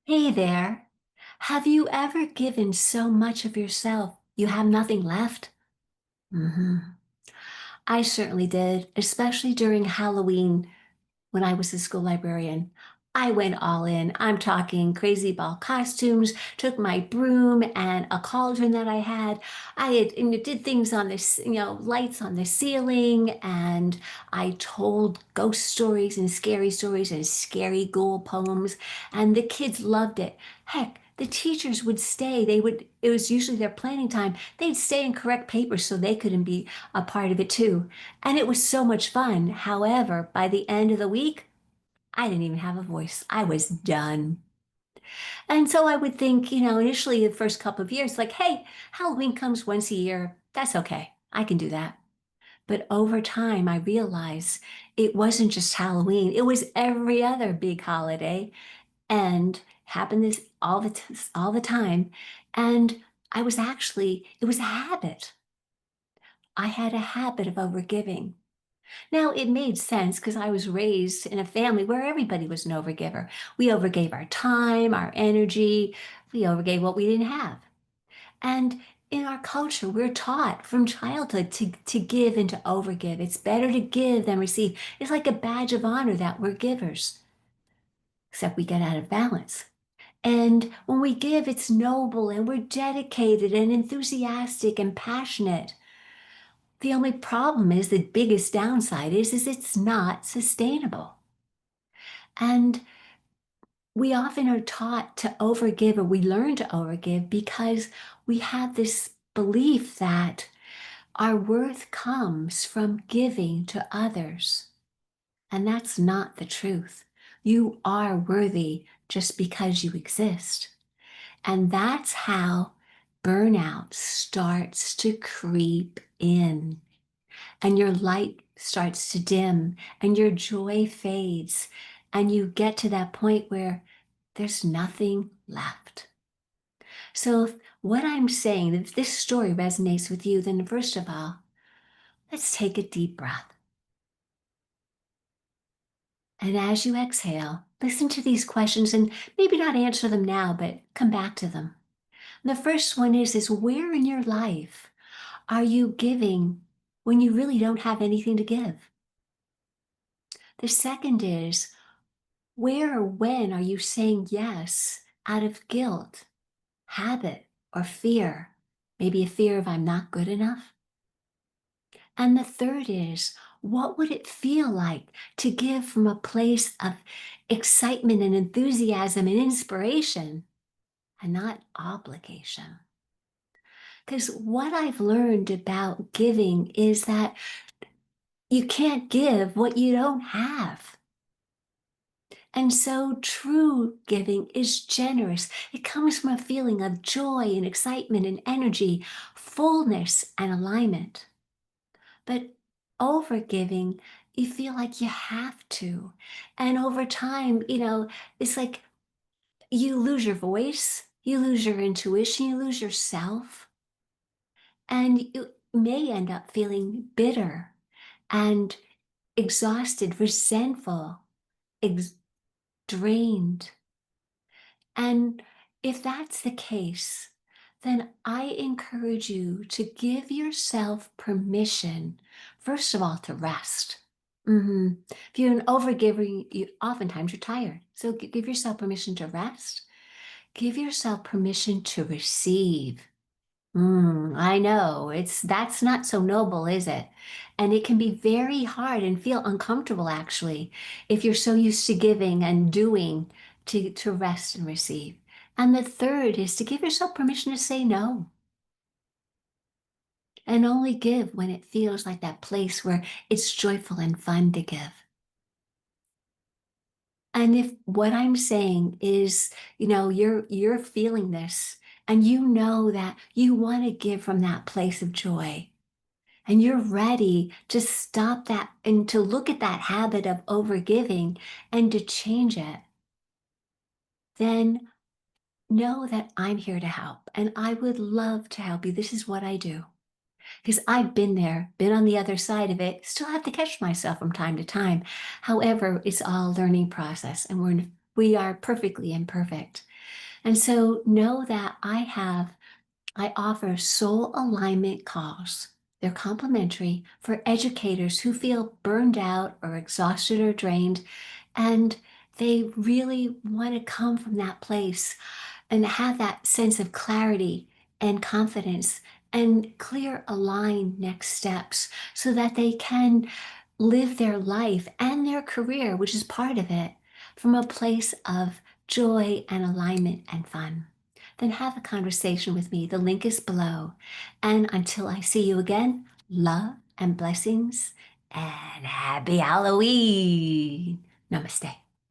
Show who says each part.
Speaker 1: Hey there. Have you ever given so much of yourself you have nothing left? hmm I certainly did, especially during Halloween when I was a school librarian. I went all in. I'm talking crazy ball costumes, took my broom and a cauldron that I had. I had and it did things on this, lights on the ceiling, and I told ghost stories and scary ghoul poems, and the kids loved it. Heck, the teachers would stay. It was usually their planning time. They'd stay and correct papers so they couldn't be a part of it too. And it was so much fun. However, by the end of the week, I didn't even have a voice. I was done. And so I would think, initially the first couple of years, like, hey, Halloween comes once a year. That's okay. I can do that. But over time, I realized it wasn't just Halloween, it was every other big holiday and happened this all the time. And it was a habit. I had a habit of overgiving. Now, it made sense because I was raised in a family where everybody was an overgiver. We overgave our time, our energy, we overgave what we didn't have. And in our culture, we're taught from childhood to give and to overgive. It's better to give than receive. It's like a badge of honor that we're givers, except we get out of balance. And when we give, it's noble and we're dedicated and enthusiastic and passionate. The only problem is the biggest downside is it's not sustainable. And we often are taught to overgive, or we learn to overgive because we have this belief that our worth comes from giving to others. And that's not the truth. You are worthy just because you exist. And that's how burnout starts to creep in. And your light starts to dim and your joy fades, and you get to that point where there's nothing left. So, if what I'm saying, if this story resonates with you, then first of all, let's take a deep breath. And as you exhale, listen to these questions and maybe not answer them now, but come back to them. The first one is where in your life are you giving when you really don't have anything to give? The second is, where or when are you saying yes out of guilt, habit, or fear? Maybe a fear of I'm not good enough. And the third is, what would it feel like to give from a place of excitement and enthusiasm and inspiration and not obligation? Because what I've learned about giving is that you can't give what you don't have. And so true giving is generous. It comes from a feeling of joy and excitement and energy, fullness and alignment. But over giving, you feel like you have to. And over time, it's like you lose your voice, you lose your intuition, you lose yourself, and you may end up feeling bitter and exhausted, resentful, drained. And if that's the case, then I encourage you to give yourself permission, first of all, to rest. If you're an overgiver, oftentimes you're tired. So give yourself permission to rest. Give yourself permission to receive. I know that's not so noble, is it? And it can be very hard and feel uncomfortable actually if you're so used to giving and doing to rest and receive. And the third is to give yourself permission to say no and only give when it feels like that place where it's joyful and fun to give. And if what I'm saying is, you're feeling this and you know that you want to give from that place of joy, and you're ready to stop that and to look at that habit of overgiving and to change it, then know that I'm here to help and I would love to help you. This is what I do because I've been there, been on the other side of it, still have to catch myself from time to time. However, it's all a learning process and We are perfectly imperfect. And so know that I offer soul alignment calls. They're complimentary for educators who feel burned out or exhausted or drained, and they really want to come from that place and have that sense of clarity and confidence and clear aligned next steps so that they can live their life and their career, which is part of it, from a place of joy and alignment and fun. Then have a conversation with me. The link is below. And until I see you again, love and blessings and happy Halloween. Namaste.